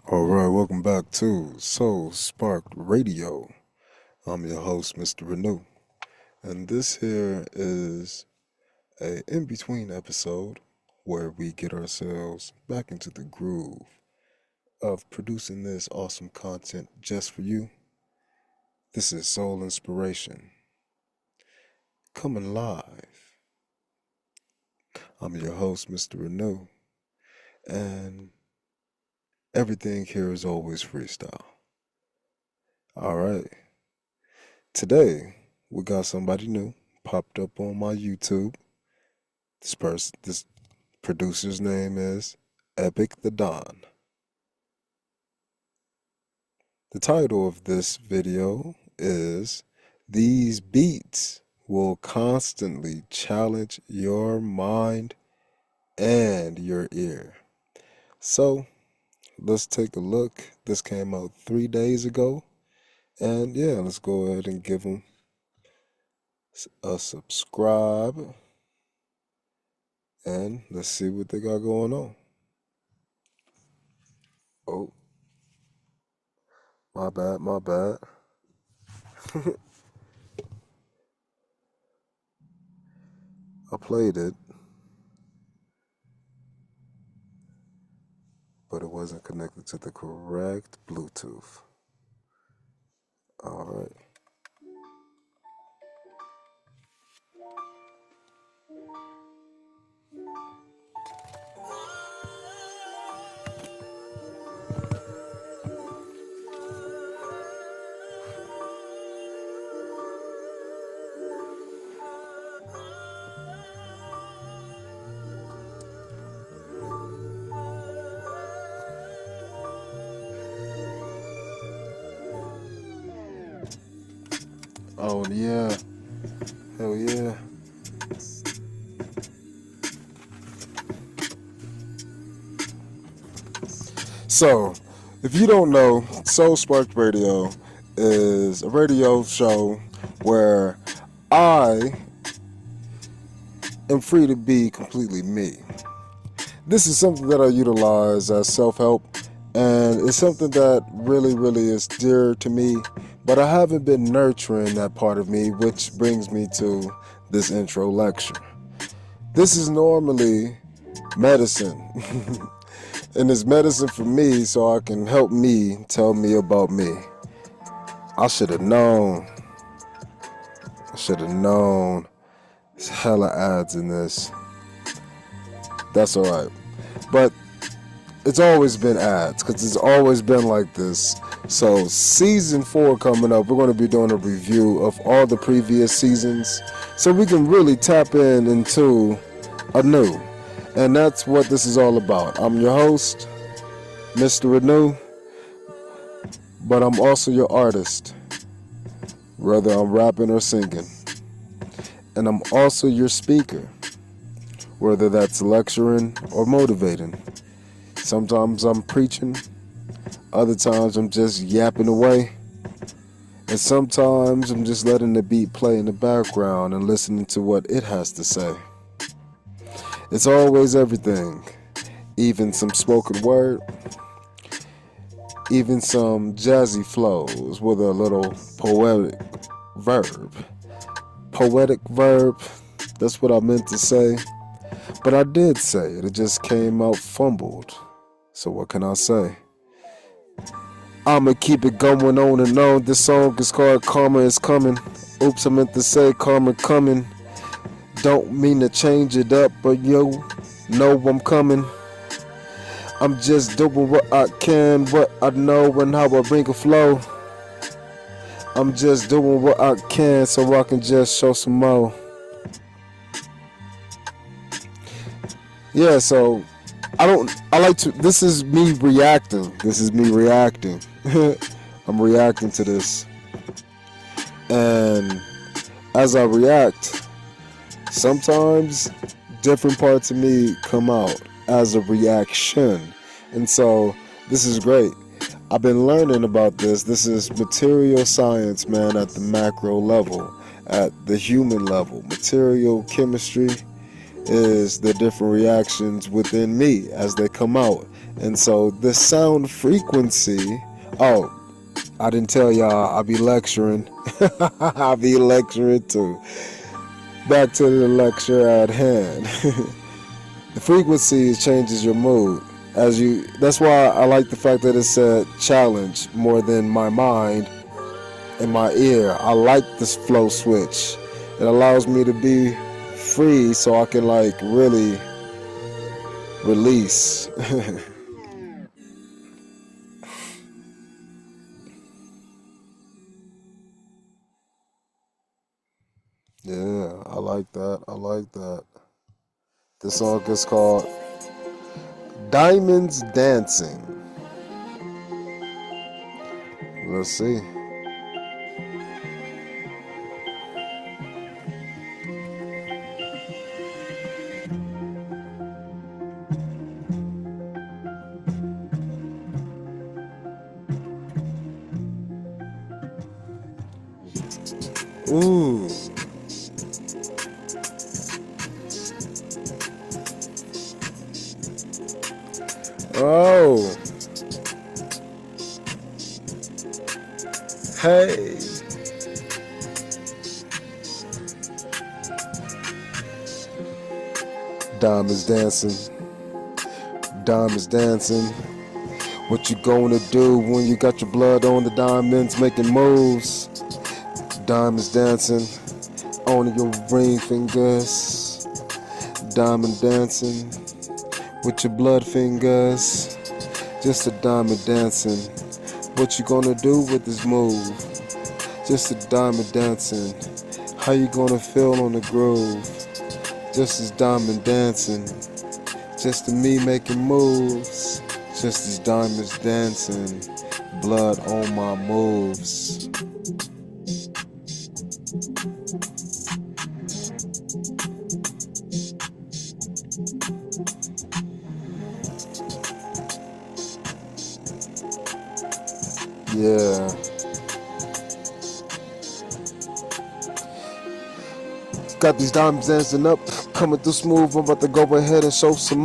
All right, welcome back to Soul Sparked Radio. I'm your host, Mr. Renew, and this here is a in-between episode where we get ourselves back into the groove of producing this awesome content just for you. This is Soul Inspiration coming live. I'm your host, Mr. Renew, and everything here is always freestyle. All right. Today, we got somebody new popped up on my YouTube. This producer's name is Epic the Don. The title of this video is These Beats Will Constantly Challenge Your Mind and Your Ear. So, let's take a look. This came out 3 days ago. And yeah, let's go ahead and give them a subscribe. And let's see what they got going on. Oh, my bad, my bad. I played it, but it wasn't connected to the correct Bluetooth. All right. Oh, yeah. Hell yeah. So, if you don't know, Soul Sparked Radio is a radio show where I am free to be completely me. This is something that I utilize as self-help, and it's something that really is dear to me, but I haven't been nurturing that part of me, which brings me to this intro lecture. This is normally medicine, and it's medicine for me so I can help me tell me about me. I should have known. There's hella ads in this. That's alright. But it's always been ads, because it's always been like this. So season 4 coming up, we're going to be doing a review of all the previous seasons so we can really tap into a new. And that's what this is all about. I'm your host, Mr. Renew, but I'm also your artist, whether I'm rapping or singing. And I'm also your speaker, whether that's lecturing or motivating. Sometimes I'm preaching, other times I'm just yapping away, and sometimes I'm just letting the beat play in the background and listening to what it has to say. It's always everything, even some spoken word, even some jazzy flows with a little poetic verb. Poetic verb, that's what I meant to say, but I did say it, it just came out fumbled. So what can I say? I'ma keep it going on and on. This song is called Karma is Coming. Oops, I meant to say Karma Coming. Don't mean to change it up, but yo, know I'm coming. I'm just doing what I can, what I know, and how I bring a flow. I'm just doing what I can so I can just show some more. Yeah, so this is me reacting. I'm reacting to this. And as I react, sometimes different parts of me come out as a reaction. And so this is great. I've been learning about this. This is material science, man, at the macro level, at the human level. Material chemistry is the different reactions within me as they come out. And so the sound frequency, oh, I didn't tell y'all, I'll be lecturing. I'll be lecturing too. Back to the lecture at hand. The frequency changes your mood. That's why I like the fact that it said challenge more than my mind and my ear. I like this flow switch. It allows me to be free so I can like really release. Yeah, I like that. I like that. This song is called Diamonds Dancing. Let's see. Ooh. Oh. Hey. Diamonds dancing. Diamonds dancing. What you gonna do when you got your blood on the diamonds making moves? Diamonds dancing on your ring fingers. Diamond dancing with your blood fingers. Just a diamond dancing. What you gonna do with this move? Just a diamond dancing. How you gonna feel on the groove? Just as diamond dancing. Just to me making moves. Just as diamonds dancing. Blood on my moves. Yeah. Got these diamonds dancing up, coming through smooth. I'm about to go ahead and show some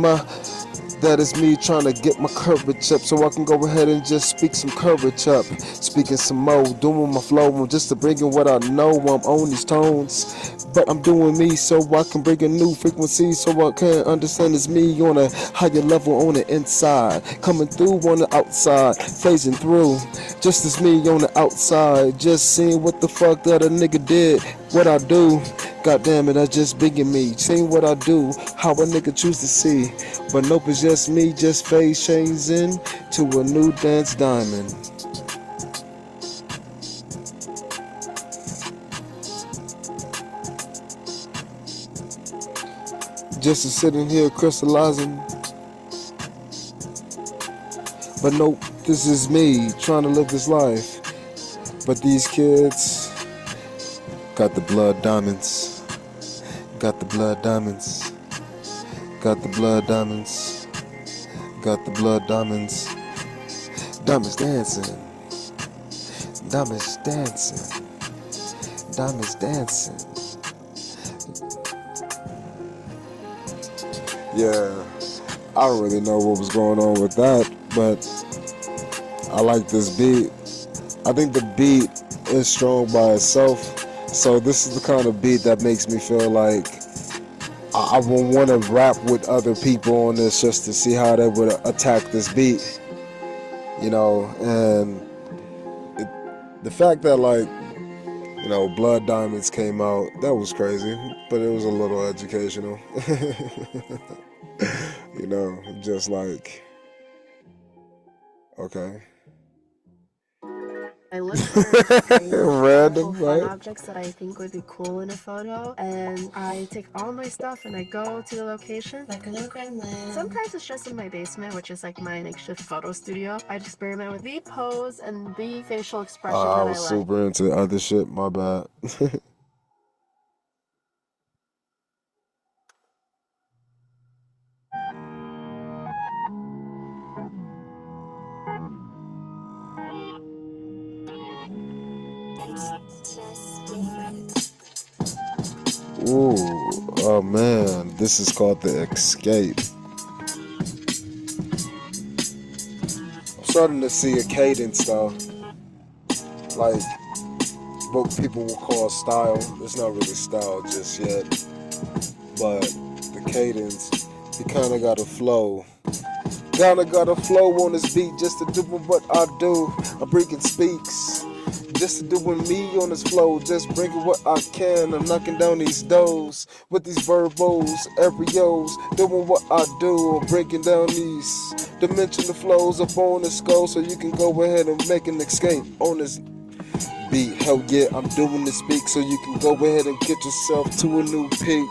that is me trying to get my courage up so I can go ahead and just speak some courage up. Speaking some more, doing my flow, I'm just to bring in what I know. I'm on these tones, but I'm doing me so I can bring a new frequency so I can understand it's me on a higher level on the inside, coming through on the outside, phasing through. Just as me on the outside, just seeing what the fuck that a nigga did, what I do. God damn it, I just biggin' me. Seeing what I do, how a nigga choose to see. But nope, it's just me, just phase changing to a new dance diamond. Just sitting here crystallizing. But nope, this is me trying to live this life. But these kids got the blood diamonds. Got the blood diamonds. Got the blood diamonds. Got the blood diamonds. Diamonds dancing. Diamonds dancing. Diamonds dancing. Yeah, I don't really know what was going on with that, but I like this beat. I think the beat is strong by itself. So this is the kind of beat that makes me feel like I would want to rap with other people on this just to see how they would attack this beat, you know. And the fact that like, you know, Blood Diamonds came out, that was crazy, but it was a little educational. You know, just like, okay. I look for Random, fun right? objects that I think would be cool in a photo, and I take all my stuff and I go to the location. Like a little gremlin. Sometimes it's just in my basement, which is like my makeshift photo studio. I experiment with the pose and the facial expression I that I was like. super into other shit, my bad. Ooh, Oh man, this is called The Escape. I'm starting to see a cadence though, like what people will call style. It's not really style just yet, but the cadence, he kind of got a flow. Kinda got a flow on this beat just to do what I do. I'm bringing speaks. Just to doing me on this flow, just bringing what I can. I'm knocking down these doors with these verbos, aerios, doing what I do. I'm breaking down these dimensional flows up on this go, so you can go ahead and make an escape on this beat. Hell yeah, I'm doing this speak, so you can go ahead and get yourself to a new peak.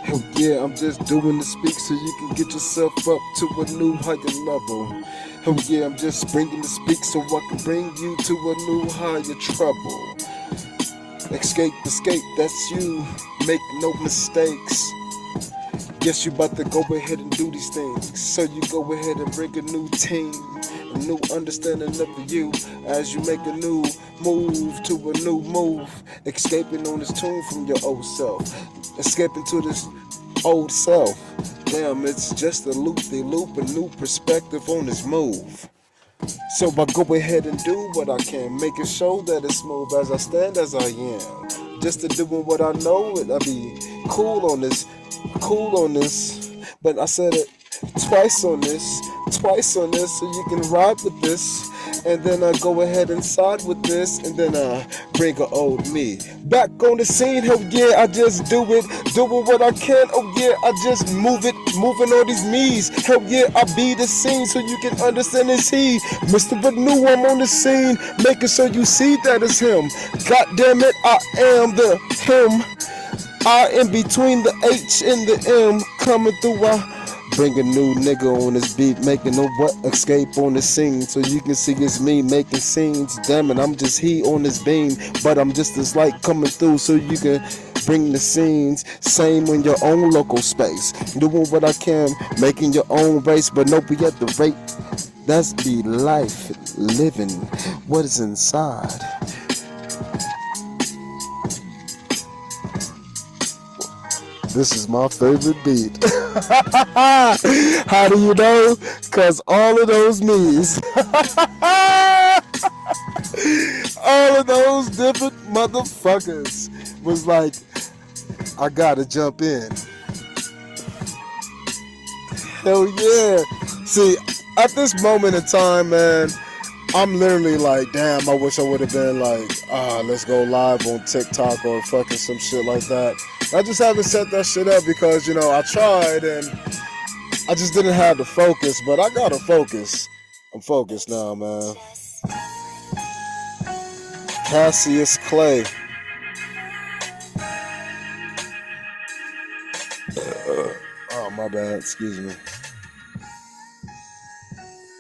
Hell yeah, I'm just doing the speak so you can get yourself up to a new higher level. Hell yeah, I'm just bringing the speak so I can bring you to a new higher trouble. Escape, that's you. Make no mistakes. Guess you about to go ahead and do these things. So you go ahead and bring a new team, a new understanding of you as you make a new move to a new move. Escaping on this tune from your old self. Escaping to this old self. Damn, it's just a loop-de-loop, a new perspective on this move. So I go ahead and do what I can, making sure that it's smooth as I stand as I am. Just to doing what I know, I be cool on this. But I said it twice on this, so you can ride with this. And then I go ahead and side with this, and then I bring a old me back on the scene. Hell yeah, I just do it, doing what I can. Oh yeah, I just move it, moving all these me's. Hell yeah, I be the scene so you can understand it's he. Mr. Renew, I'm on the scene, making sure you see that it's him. God damn it, I am the him. I am between the H and the M, coming through. I bring a new nigga on this beat, making a what escape on the scene, so you can see it's me making scenes. Damn it, I'm just he on this beam, but I'm just this light coming through, so you can bring the scenes. Same in your own local space, doing what I can, making your own race, but no be at the rate. That's the life living. What is inside? This is my favorite beat. How do you know? Cause all of those me's. All of those different motherfuckers was like, I gotta jump in. Hell yeah. See, at this moment in time, man, I'm literally like, damn, I wish I would have been like, let's go live on TikTok or fucking some shit like that. I just haven't set that shit up because, you know, I tried and I just didn't have the focus, but I gotta focus. I'm focused now, man. Cassius Clay. Oh, my bad. Excuse me.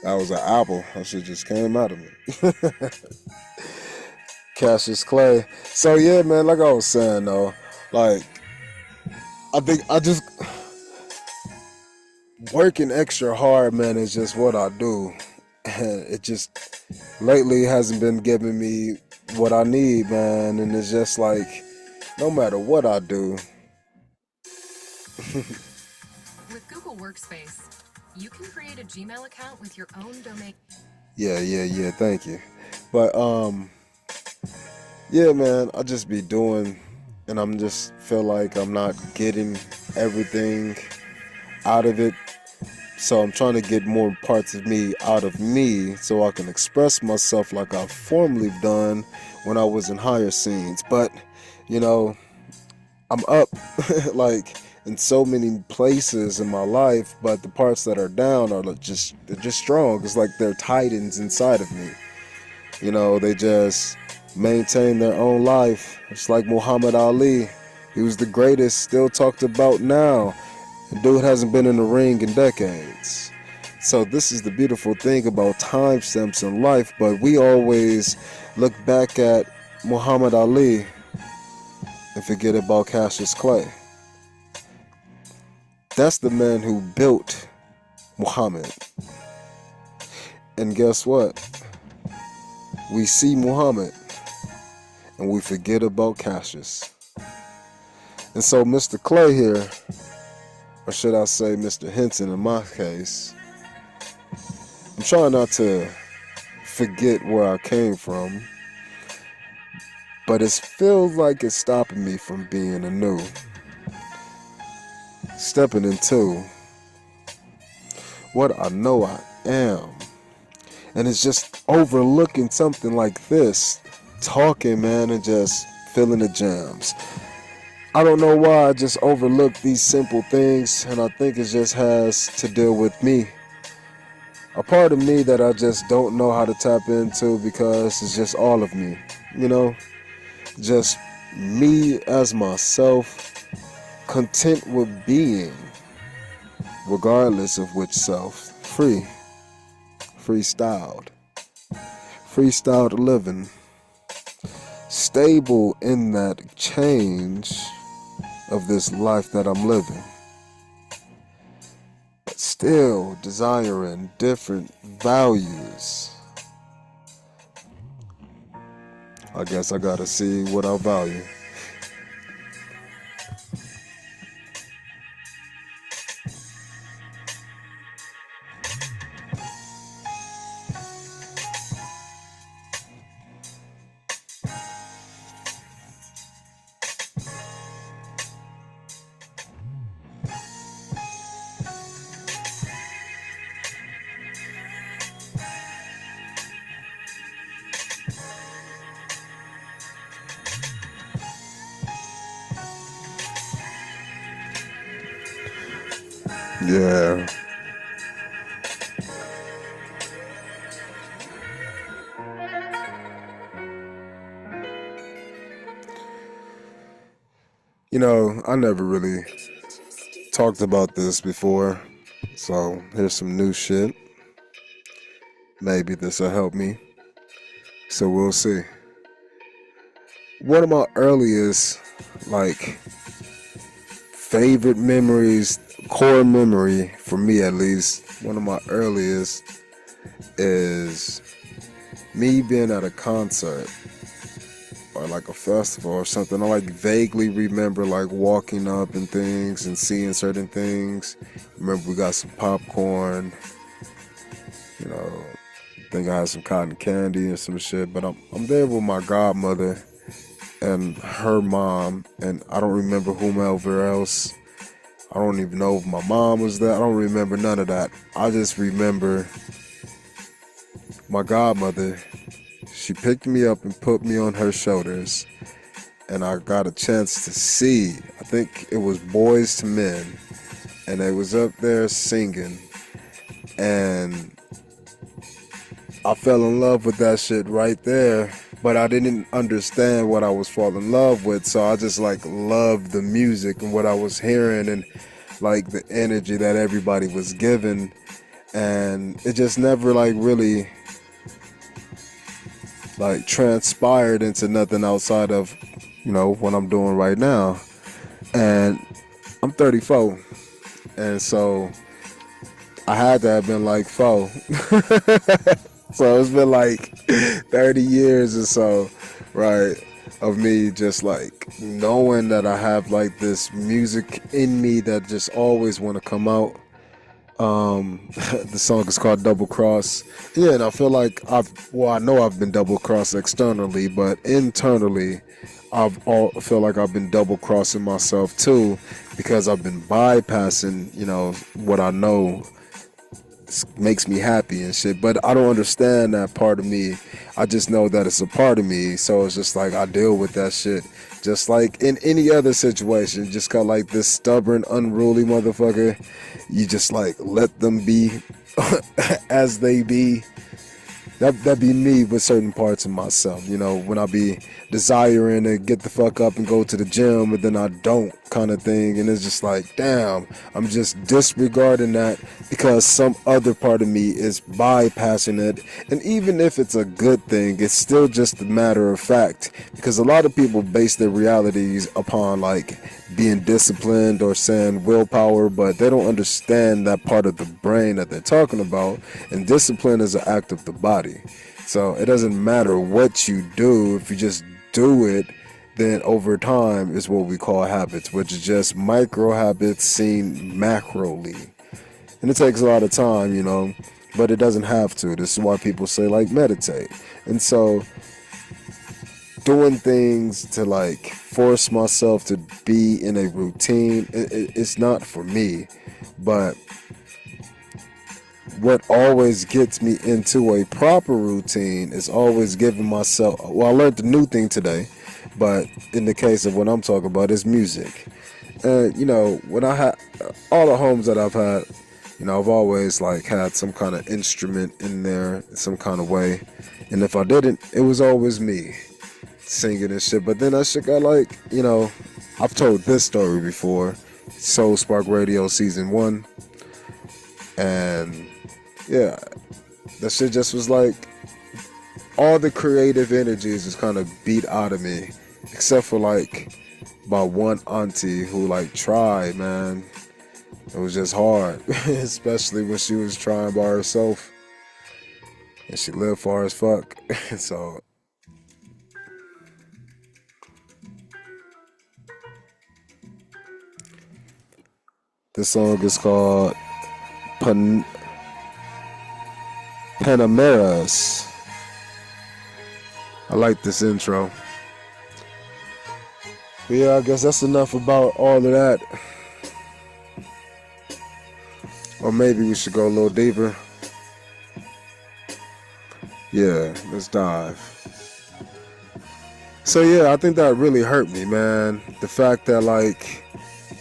That was an apple. That shit just came out of me. Cassius Clay. So, yeah, man, like I was saying, though, like, I think I just working extra hard, man, is just what I do. And it just lately hasn't been giving me what I need, man. And it's just like, no matter what I do. With Google Workspace, you can create a Gmail account with your own domain. Yeah. Thank you. But yeah, man, I just be doing, and I'm just feel like I'm not getting everything out of it. So I'm trying to get more parts of me out of me so I can express myself like I've formerly done when I was in higher scenes. But, you know, I'm up like in so many places in my life, but the parts that are down are they're just strong. It's like they're titans inside of me. You know, they just maintain their own life. It's like Muhammad Ali. He was the greatest, still talked about now. The dude hasn't been in the ring in decades. So this is the beautiful thing about timestamps in life, but we always look back at Muhammad Ali and forget about Cassius Clay. That's the man who built Muhammad. And guess what? We see Muhammad and we forget about Cassius. And so Mr. Clay here, or should I say Mr. Henson in my case, I'm trying not to forget where I came from, but it feels like it's stopping me from being anew, stepping into what I know I am. And it's just overlooking something like this, talking, man, and just feeling the jams. I don't know why I just overlook these simple things, and I think it just has to deal with me. A part of me that I just don't know how to tap into because it's just all of me, you know? Just me as myself, content with being, regardless of which self. Freestyled living, stable in that change of this life that I'm living, but still desiring different values. I guess I gotta see what I value. Yeah. You know, I never really talked about this before, so here's some new shit. Maybe this will help me. So we'll see. One of my earliest, like, favorite memories, core memory, for me at least, one of my earliest is me being at a concert or like a festival or something. I like vaguely remember like walking up and things and seeing certain things. Remember we got some popcorn, you know, I think I had some cotton candy and some shit, but I'm there with my godmother and her mom, and I don't remember whomever else. I don't even know if my mom was there. I don't remember none of that. I just remember my godmother. She picked me up and put me on her shoulders, and I got a chance to see, I think it was Boys to Men, and they was up there singing, and I fell in love with that shit right there, but I didn't understand what I was falling in love with, so I just like loved the music and what I was hearing and like the energy that everybody was giving, and it just never like really like transpired into nothing outside of, you know, what I'm doing right now. And I'm 34, and so I had to have been like 4. So it's been like 30 years or so, right, of me just like knowing that I have like this music in me that just always want to come out. The song is called Double Cross. Yeah, and I feel like I know I've been double crossed externally, but internally, feel like I've been double crossing myself too, because I've been bypassing, you know, what I know makes me happy and shit, but I don't understand that part of me. I just know that it's a part of me, so it's just like I deal with that shit just like in any other situation. Just got like this stubborn, unruly motherfucker, you just like let them be as they be. That be me with certain parts of myself, you know, when I be desiring to get the fuck up and go to the gym, but then I don't, kind of thing, and it's just like, damn, I'm just disregarding that because some other part of me is bypassing it. And even if it's a good thing, it's still just a matter of fact, because a lot of people base their realities upon like being disciplined or saying willpower, but they don't understand that part of the brain that they're talking about. And discipline is an act of the body, so it doesn't matter what you do. If you just do it then over time is what we call habits, which is just micro habits seen macroly. And it takes a lot of time, but it doesn't have to. This is why people say, like, meditate. And so doing things to, like, force myself to be in a routine, it's not for me. But what always gets me into a proper routine is always giving myself, well, I learned a new thing today, but in the case of what I'm talking about is music. And, when I had all the homes that I've had, I've always, like, had some kind of instrument in there in some kind of way. And if I didn't, it was always me singing and shit. But then that shit got, like, I've told this story before. Soul Spark Radio Season 1. And, yeah, that shit just was like, all the creative energies just kind of beat out of me. Except for, like, my one auntie who, like, tried, man. It was just hard, especially when she was trying by herself, and she lived far as fuck. So this song is called Panameras. I like this intro. But yeah, I guess that's enough about all of that. Or maybe we should go a little deeper. Yeah, let's dive. So yeah, I think that really hurt me, man. The fact that, like,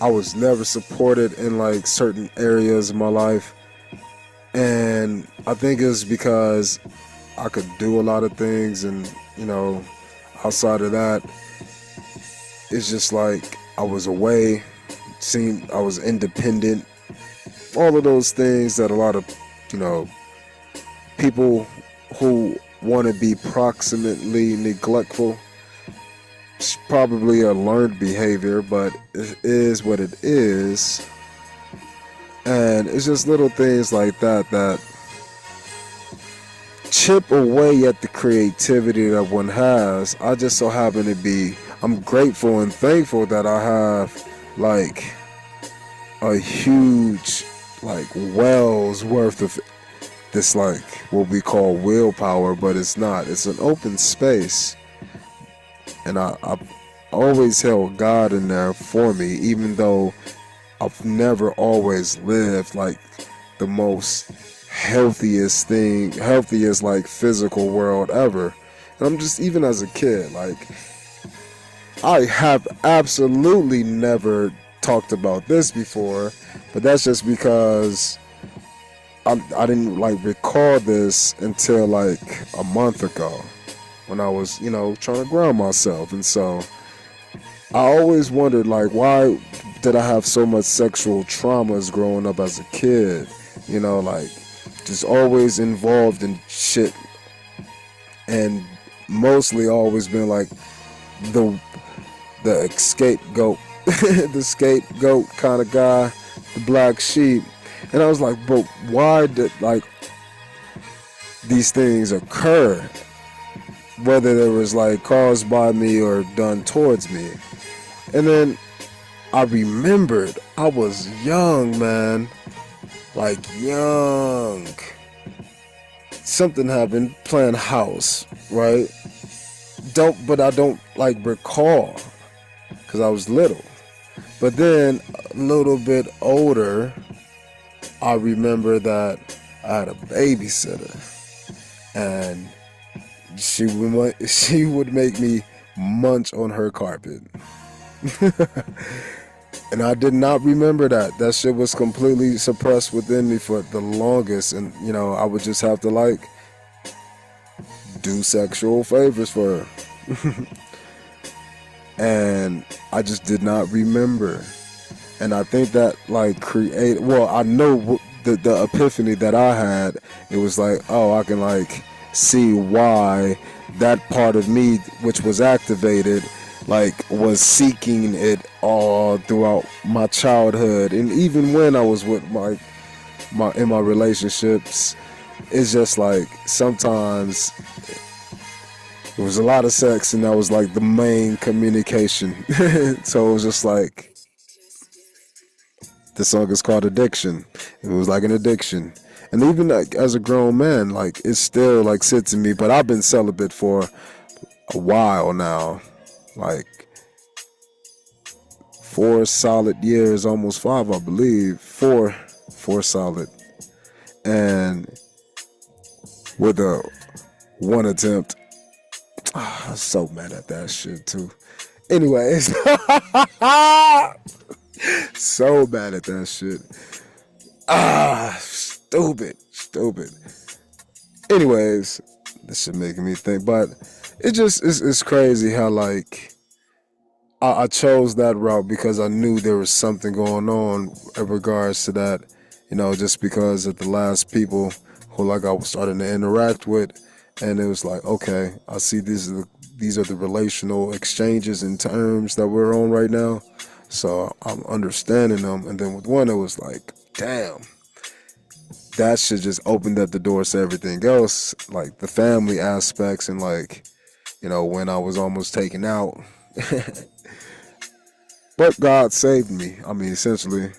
I was never supported in, like, certain areas of my life. And I think it's because I could do a lot of things, and, outside of that, it's just like I was away, I was independent. All of those things that a lot of, people who want to be proximately neglectful, it's probably a learned behavior, but it is what it is. And it's just little things like that chip away at the creativity that one has. I just so happen to be, I'm grateful and thankful that I have, like, a huge, like, wells worth of this, like, what we call willpower, but it's not. It's an open space. And I've always held God in there for me, even though I've never always lived, like, the most healthiest, like, physical world ever. And I'm just, even as a kid, like, I have absolutely never talked about this before, but that's just because I didn't, like, recall this until, like, a month ago when I was, trying to ground myself. And so I always wondered, like, why did I have so much sexual traumas growing up as a kid? Like, just always involved in shit, and mostly always been, like, the scapegoat, the scapegoat kind of guy, the black sheep. And I was like, but why did, like, these things occur, whether it was, like, caused by me or done towards me? And then I remembered I was young, man, like, young. Something happened playing house, right? But I don't, like, recall, because I was little. But then a little bit older, I remember that I had a babysitter, and she would make me munch on her carpet. And I did not remember that. That shit was completely suppressed within me for the longest. And, I would just have to, like, do sexual favors for her. And I just did not remember. And I think that, like, I know the epiphany that I had, it was like, oh, I can, like, see why that part of me, which was activated, like, was seeking it all throughout my childhood. And even when I was with in my relationships, it's just like, sometimes It was a lot of sex, and that was like the main communication. So it was just like the song is called Addiction. It was like an addiction. And even like as a grown man, like it still like sits in me. But I've been celibate for a while now, like 4 solid years, almost 5, I believe. Four solid, and with a one attempt. I'm so mad at that shit too. Anyways, so mad at that shit. Stupid. Anyways, this shit making me think, but it just it's crazy how like I chose that route because I knew there was something going on in regards to that. Just because of the last people who like I was starting to interact with, and it was like, okay, I see these are the relational exchanges and terms that we're on right now, so I'm understanding them. And then with one, it was like, damn, that shit just opened up the doors to everything else, like the family aspects, and like, when I was almost taken out. But God saved me. I mean, essentially,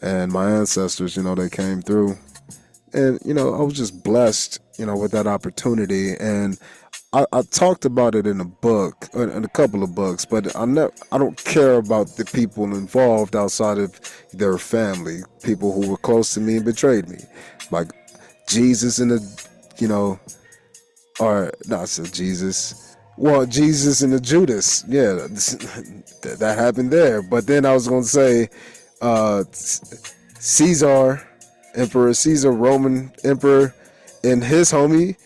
and my ancestors, they came through, and I was just blessed, with that opportunity. And I talked about it in a book, in a couple of books, but I don't care about the people involved outside of their family, people who were close to me and betrayed me, like Jesus and the, or not so Jesus. Well, Jesus and the Judas, yeah, that happened there. But then I was going to say, Caesar, Emperor Caesar, Roman Emperor, and his homie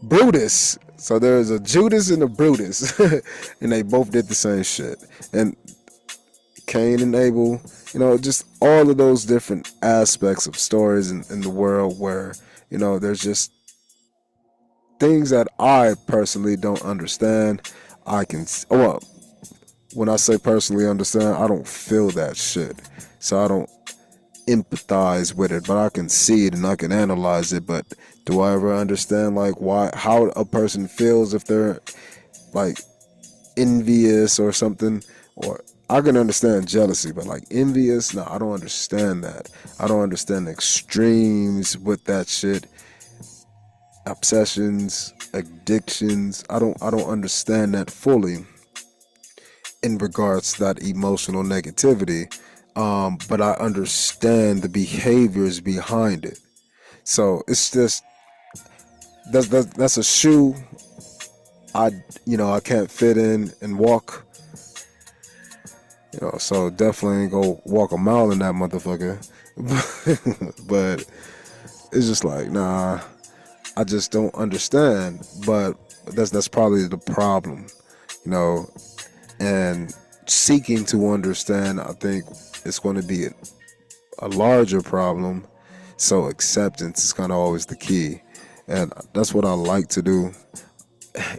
Brutus. So there's a Judas and a Brutus, and they both did the same shit. And Cain and Abel, just all of those different aspects of stories in the world where, there's just things that I personally don't understand. Well, when I say personally understand, I don't feel that shit. So I don't empathize with it, but I can see it and I can analyze it. But do I ever understand like how a person feels if they're like envious or something? Or I can understand jealousy, but like envious, no, I don't understand that. I don't understand the extremes with that shit. Obsessions, addictions. I don't understand that fully in regards to that emotional negativity. But I understand the behaviors behind it. So it's just that's a shoe I can't fit in and walk. So definitely ain't go walk a mile in that motherfucker. But it's just like, nah, I just don't understand. But that's probably the problem, and seeking to understand, I think it's going to be a larger problem. So acceptance is kind of always the key, and that's what I like to do.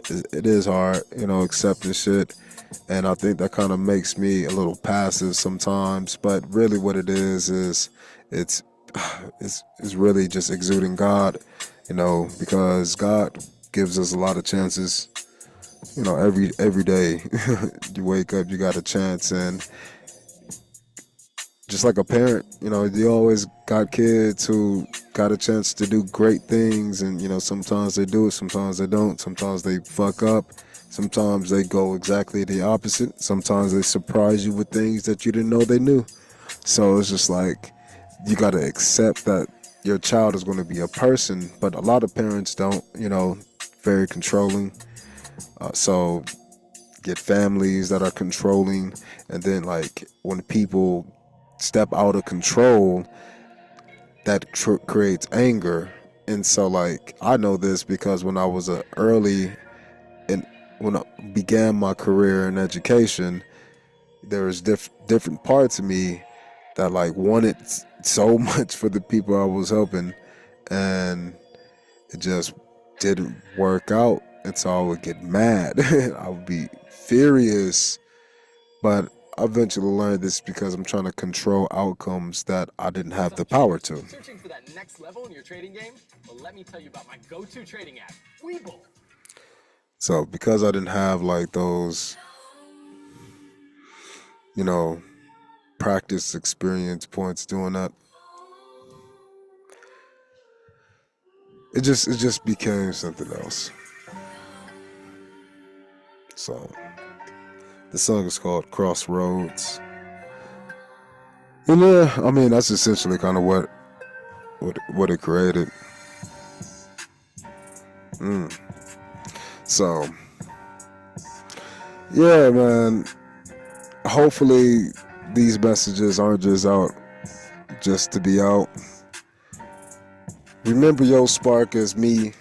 It is hard, accepting shit, and I think that kind of makes me a little passive sometimes. But really, what it is it's it's really just exuding God, because God gives us a lot of chances. Every day you wake up, you got a chance, and just like a parent, you always got kids who got a chance to do great things, and sometimes they do it, sometimes they don't, sometimes they fuck up, sometimes they go exactly the opposite, sometimes they surprise you with things that you didn't know they knew. So it's just like you got to accept that your child is going to be a person, but a lot of parents don't, very controlling. So get families that are controlling, and then like when people step out of control, that creates anger. And so like I know this because when I was when I began my career in education, there was different parts of me that like wanted so much for the people I was helping, and it just didn't work out. And so I would get mad. I would be furious. But I eventually learned this because I'm trying to control outcomes that I didn't have the power to. Searching for that next level in your trading game? Well, let me tell you about my go-to trading app, Webull. So because I didn't have like those, you know, practice experience points doing that, it just became something else. So the song is called Crossroads. And yeah, I mean that's essentially kind of what it created. Mm. So yeah, man. Hopefully these messages aren't just out just to be out. Remember Yo Spark as me.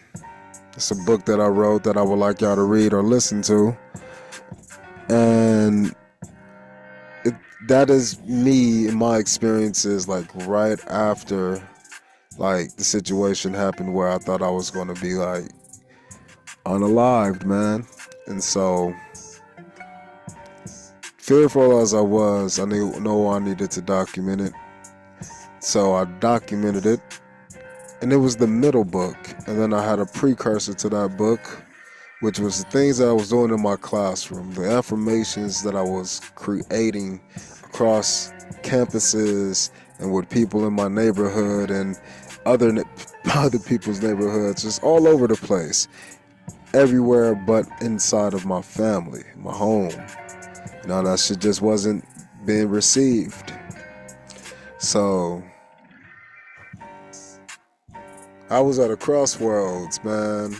It's a book that I wrote that I would like y'all to read or listen to. And it, that is me in my experiences like right after like the situation happened where I thought I was going to be like unalived, man. And so fearful as I was, I know I needed to document it. So I documented it. And it was the middle book. And then I had a precursor to that book, which was the things that I was doing in my classroom, the affirmations that I was creating across campuses and with people in my neighborhood and other people's neighborhoods, just all over the place, everywhere but inside of my family, my home. That shit just wasn't being received. So I was at a crossroads, man,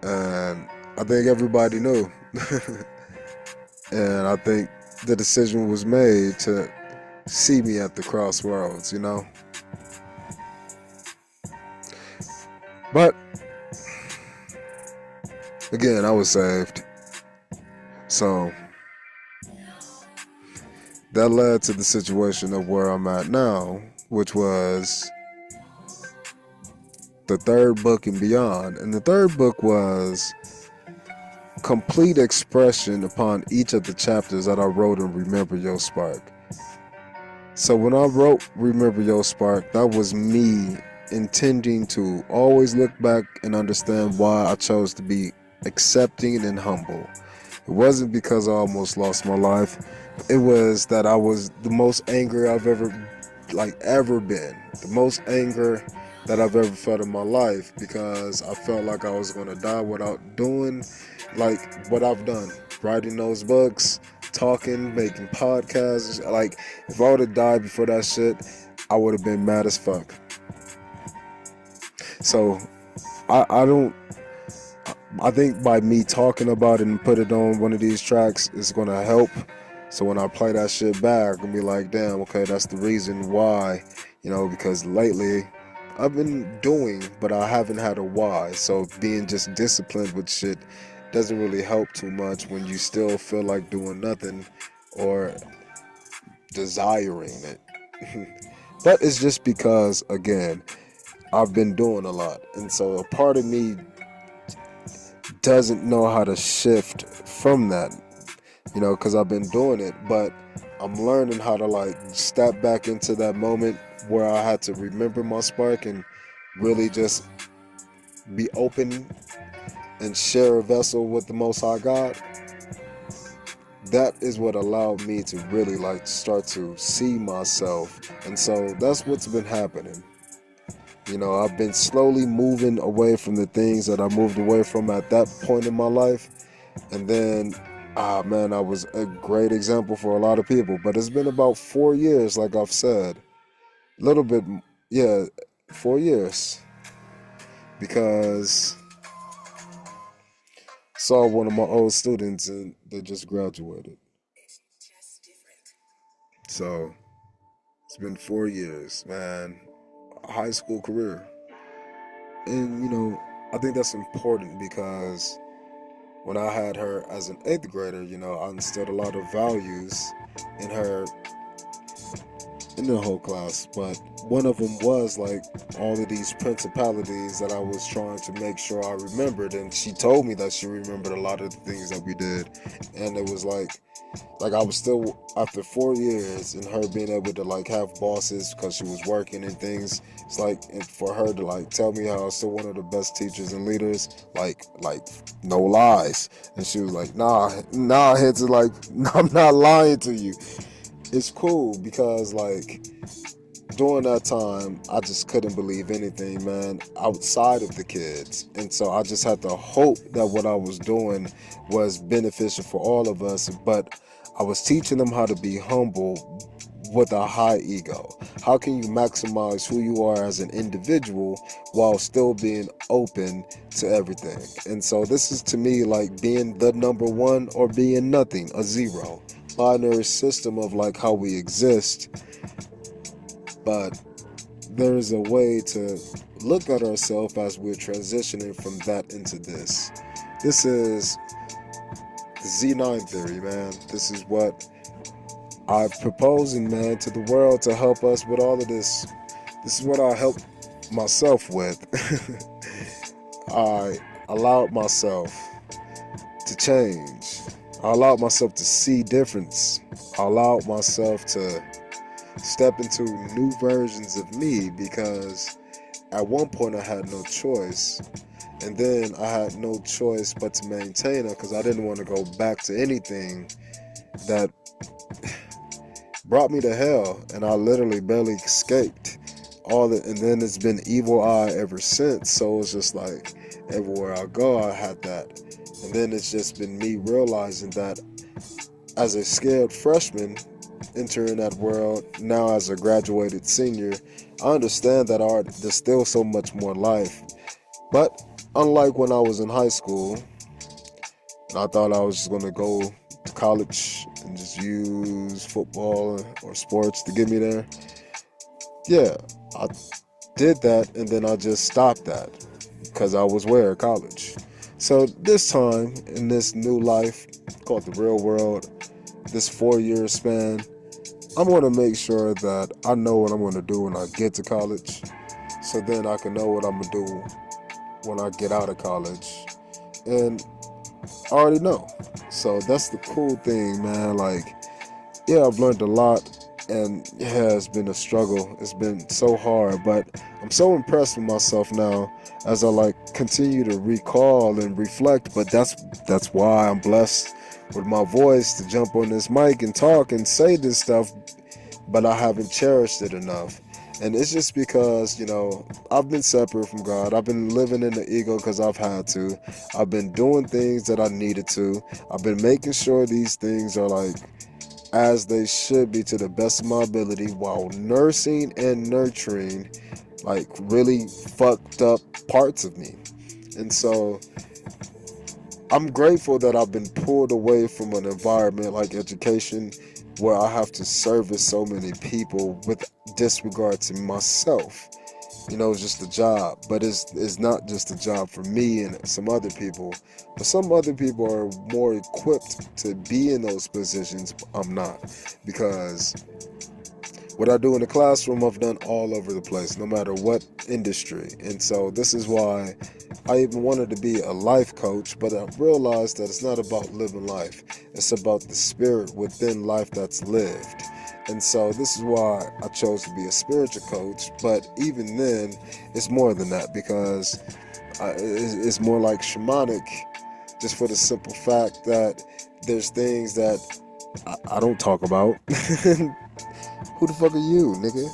and I think everybody knew. And I think the decision was made to see me at the crossroads, But again, I was saved. So that led to the situation of where I'm at now, which was the third book and beyond. And the third book was complete expression upon each of the chapters that I wrote in Remember Your Spark. So when I wrote Remember Your Spark, that was me intending to always look back and understand why I chose to be accepting and humble. It wasn't because I almost lost my life. It was that I was the most angry I've ever been. The most anger that I've ever felt in my life, because I felt like I was going to die without doing like what I've done. Writing those books, talking, making podcasts. Like, if I would have died before that shit, I would have been mad as fuck. So I think by me talking about it and put it on one of these tracks is going to help. So when I play that shit back, I'm going to be like, damn, okay, that's the reason why, because lately I've been doing, but I haven't had a why. So being just disciplined with shit doesn't really help too much when you still feel like doing nothing or desiring it. But it's just because, again, I've been doing a lot. And so a part of me doesn't know how to shift from that, because I've been doing it, but I'm learning how to like step back into that moment where I had to remember my spark and really just be open and share a vessel with the Most High God. That is what allowed me to really like start to see myself. And so that's what's been happening. I've been slowly moving away from the things that I moved away from at that point in my life. And then, man, I was a great example for a lot of people. But it's been about 4 years, like I've said. A little bit, yeah, 4 years. Because I saw one of my old students and they just graduated. So it's been 4 years, man. A high school career. And, I think that's important because when I had her as an 8th grader, I instilled a lot of values in her in the whole class, but one of them was like all of these principalities that I was trying to make sure I remembered, and she told me that she remembered a lot of the things that we did, and it was like I was still after 4 years and her being able to like have bosses because she was working and things. It's like and for her to like tell me how I was still one of the best teachers and leaders, like no lies. And she was like, nah, heads are like, I'm not lying to you. It's cool because like during that time, I just couldn't believe anything, man, outside of the kids. And so I just had to hope that what I was doing was beneficial for all of us. But I was teaching them how to be humble with a high ego. How can you maximize who you are as an individual while still being open to everything? And so this is to me like being the number one or being nothing, a zero. Binary system of like how we exist, but there is a way to look at ourselves as we're transitioning from that into this. This is Z9 theory, man. This is what I'm proposing, man, to the world to help us with all of this. This is what I help myself with. I allowed myself to change. I allowed myself to see difference. I allowed myself to step into new versions of me because at one point I had no choice, and then I had no choice but to maintain it because I didn't want to go back to anything that brought me to hell, and I literally barely escaped all it. And then it's been evil eye ever since. So it's just like everywhere I go I had that, and then it's just been me realizing that as a scared freshman entering that world now as a graduated senior, I understand that there's still so much more life. But unlike when I was in high school, and I thought I was just gonna go to college and just use football or sports to get me there. Yeah, I did that and then I just stopped that because I was where college. So this time in this new life called the real world, this 4 year span, I'm going to make sure that I know what I'm going to do when I get to college, so then I can know what I'm going to do when I get out of college. And I already know. So that's the cool thing, man. Like, yeah, I've learned a lot, and yeah, it's been a struggle. It's been so hard, but I'm so impressed with myself now as I like continue to recall and reflect. But that's why I'm blessed with my voice to jump on this mic and talk and say this stuff, but I haven't cherished it enough. And it's just because, I've been separate from God. I've been living in the ego because I've had to. I've been doing things that I needed to. I've been making sure these things are like as they should be to the best of my ability while nursing and nurturing like really fucked up parts of me. And so I'm grateful that I've been pulled away from an environment like education where I have to service so many people with disregard to myself. It's just a job, but it's not just a job for me and some other people. But some other people are more equipped to be in those positions. I'm not, because what I do in the classroom, I've done all over the place, no matter what industry. And so this is why I even wanted to be a life coach, but I realized that it's not about living life. It's about the spirit within life that's lived. And so this is why I chose to be a spiritual coach. But even then, it's more than that, because it's more like shamanic, just for the simple fact that there's things that I don't talk about. Who the fuck are you, nigga?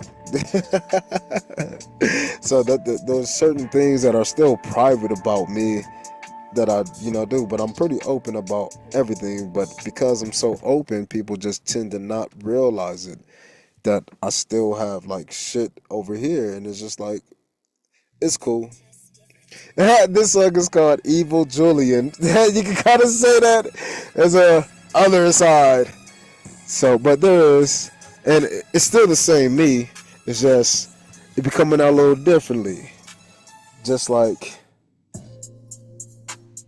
So there's certain things that are still private about me that I, do, but I'm pretty open about everything. But because I'm so open, people just tend to not realize it, that I still have like shit over here, and it's just like, it's cool. This song is called Evil Julian. You can kind of say that as a other side. So, but there is, and it's still the same me. It's just it be coming out a little differently. Just like,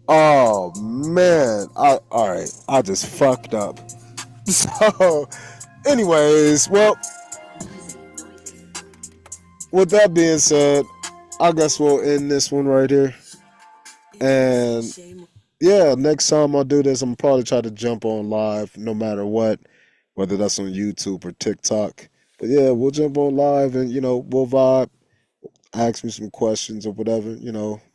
oh man, all right, I just fucked up. So, anyways, well, with that being said, I guess we'll end this one right here. And yeah, next time I do this, I'm probably try to jump on live no matter what, whether that's on YouTube or TikTok. But yeah, we'll jump on live and we'll vibe, ask me some questions or whatever.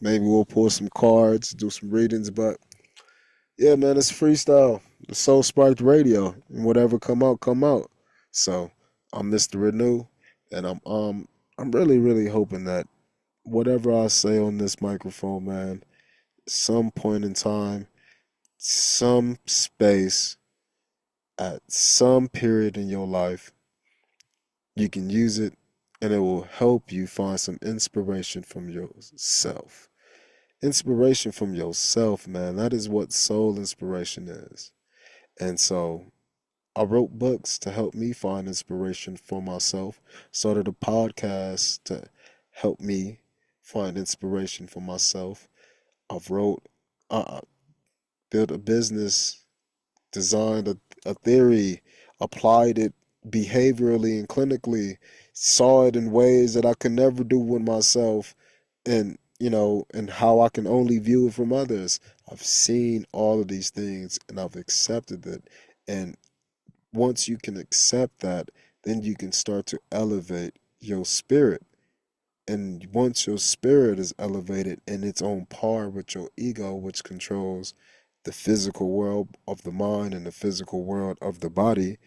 Maybe we'll pull some cards, do some readings. But yeah, man, it's freestyle. The Soul Sparked Radio, and whatever come out, come out. So I'm Mr. Renew, and I'm really really hoping that whatever I say on this microphone, man, some point in time, some space, at some period in your life, you can use it, and it will help you find some inspiration from yourself. Inspiration from yourself, man. That is what soul inspiration is. And so I wrote books to help me find inspiration for myself. Started a podcast to help me find inspiration for myself. I've wrote, uh, built a business, designed a theory, applied it behaviorally and clinically, saw it in ways that I could never do with myself, and and how I can only view it from others. I've seen all of these things and I've accepted it. And once you can accept that, then you can start to elevate your spirit. And once your spirit is elevated and it's on par with your ego, which controls the physical world of the mind and the physical world of the body,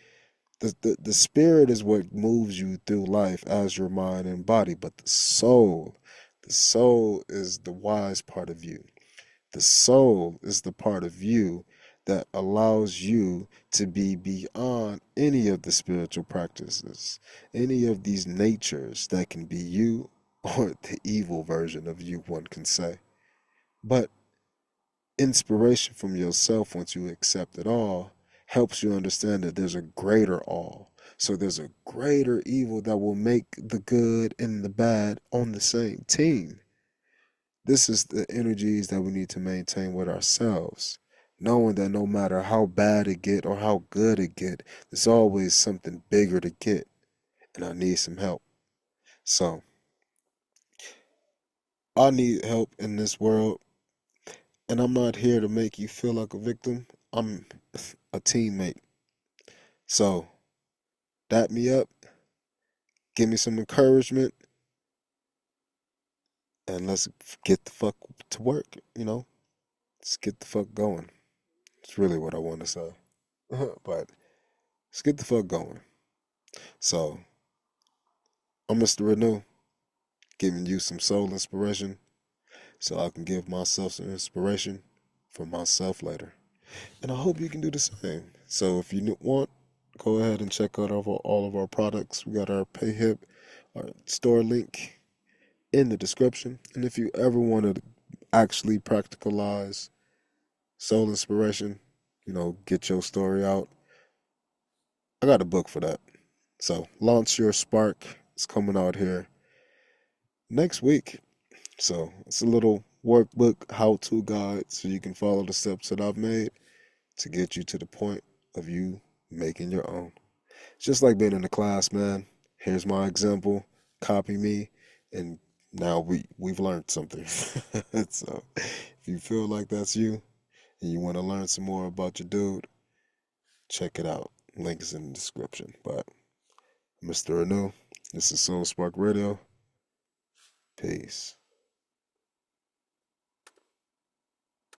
the spirit is what moves you through life as your mind and body. But the soul is the wise part of you. The soul is the part of you that allows you to be beyond any of the spiritual practices, any of these natures that can be you or the evil version of you, one can say. But inspiration from yourself, once you accept it all, helps you understand that there's a greater all. So there's a greater evil that will make the good and the bad on the same team. This is the energies that we need to maintain with ourselves, knowing that no matter how bad it get or how good it get, there's always something bigger to get, and I need some help. So I need help in this world, and I'm not here to make you feel like a victim. I'm a teammate. So dap me up, give me some encouragement, and let's get the fuck to work. Let's get the fuck going. It's really what I want to say. But let's get the fuck going. So I'm Mr. Renew, giving you some soul inspiration so I can give myself some inspiration for myself later. And I hope you can do the same. So if you want, go ahead and check out all of our products. We got our PayHip, our store link in the description. And if you ever want to actually practicalize soul inspiration, get your story out, I got a book for that. So Launch Your Spark is coming out here next week. So it's a little workbook, how-to guide, so you can follow the steps that I've made to get you to the point of you making your own. It's just like being in a class, man. Here's my example. Copy me, and now we've learned something. So if you feel like that's you and you want to learn some more about your dude, check it out. Link is in the description. But Mr. Renew, this is Soul Spark Radio. Peace.